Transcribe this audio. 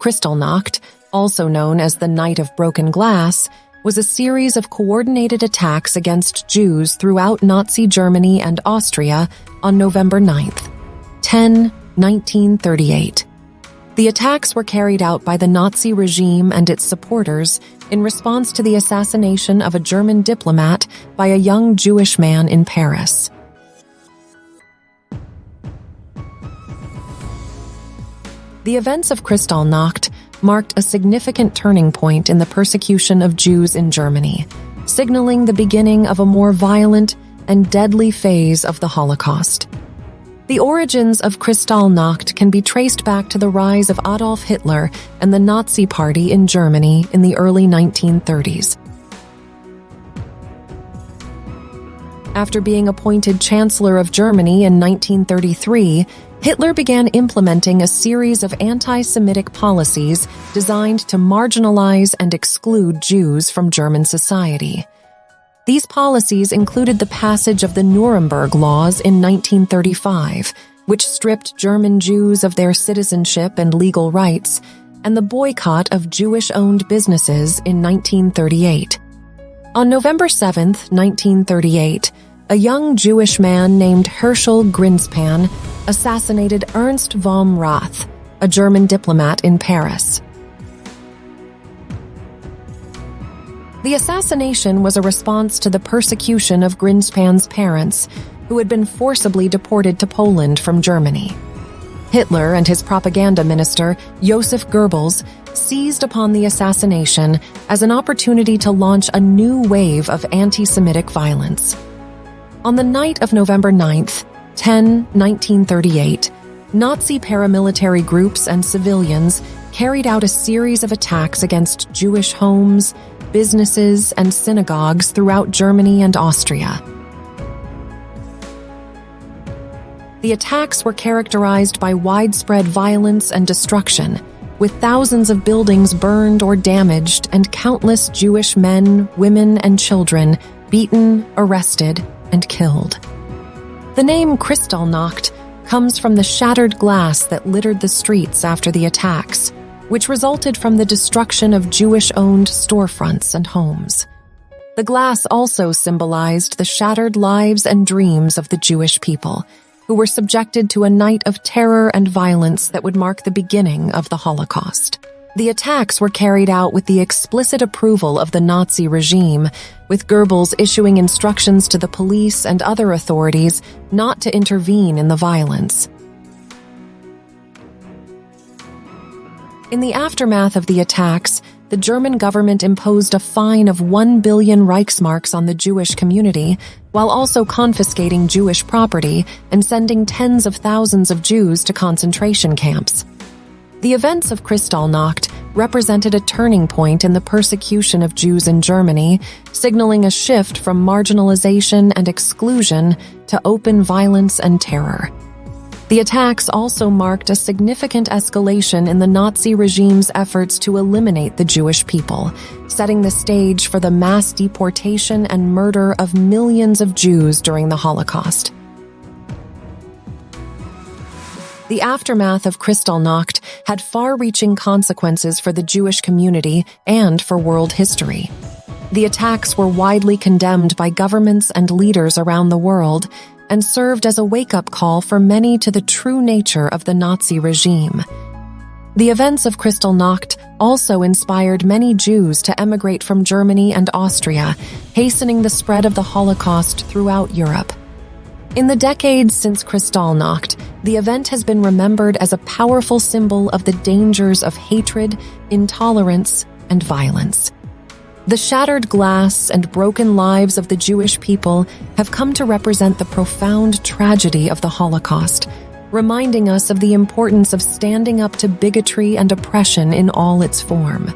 Kristallnacht, also known as the Night of Broken Glass, was a series of coordinated attacks against Jews throughout Nazi Germany and Austria on November 9, 1938. The attacks were carried out by the Nazi regime and its supporters in response to the assassination of a German diplomat by a young Jewish man in Paris. The events of Kristallnacht marked a significant turning point in the persecution of Jews in Germany, signaling the beginning of a more violent and deadly phase of the Holocaust. The origins of Kristallnacht can be traced back to the rise of Adolf Hitler and the Nazi Party in Germany in the early 1930s. After being appointed Chancellor of Germany in 1933, Hitler began implementing a series of anti-Semitic policies designed to marginalize and exclude Jews from German society. These policies included the passage of the Nuremberg Laws in 1935, which stripped German Jews of their citizenship and legal rights, and the boycott of Jewish-owned businesses in 1938. On November 7, 1938, a young Jewish man named Herschel Greenspan assassinated Ernst vom Rath, a German diplomat in Paris. The assassination was a response to the persecution of Greenspan's parents, who had been forcibly deported to Poland from Germany. Hitler and his propaganda minister, Joseph Goebbels, seized upon the assassination as an opportunity to launch a new wave of anti-Semitic violence. On the night of November 9, 1938, Nazi paramilitary groups and civilians carried out a series of attacks against Jewish homes, businesses, and synagogues throughout Germany and Austria. The attacks were characterized by widespread violence and destruction, with thousands of buildings burned or damaged and countless Jewish men, women, and children beaten, arrested, and killed. The name Kristallnacht comes from the shattered glass that littered the streets after the attacks, which resulted from the destruction of Jewish-owned storefronts and homes. The glass also symbolized the shattered lives and dreams of the Jewish people, who were subjected to a night of terror and violence that would mark the beginning of the Holocaust. The attacks were carried out with the explicit approval of the Nazi regime, with Goebbels issuing instructions to the police and other authorities not to intervene in the violence. In the aftermath of the attacks, the German government imposed a fine of 1 billion Reichsmarks on the Jewish community, while also confiscating Jewish property and sending tens of thousands of Jews to concentration camps. The events of Kristallnacht represented a turning point in the persecution of Jews in Germany, signaling a shift from marginalization and exclusion to open violence and terror. The attacks also marked a significant escalation in the Nazi regime's efforts to eliminate the Jewish people, setting the stage for the mass deportation and murder of millions of Jews during the Holocaust. The aftermath of Kristallnacht had far-reaching consequences for the Jewish community and for world history. The attacks were widely condemned by governments and leaders around the world and served as a wake-up call for many to the true nature of the Nazi regime. The events of Kristallnacht also inspired many Jews to emigrate from Germany and Austria, hastening the spread of the Holocaust throughout Europe. In the decades since Kristallnacht, the event has been remembered as a powerful symbol of the dangers of hatred, intolerance, and violence. The shattered glass and broken lives of the Jewish people have come to represent the profound tragedy of the Holocaust, reminding us of the importance of standing up to bigotry and oppression in all its form.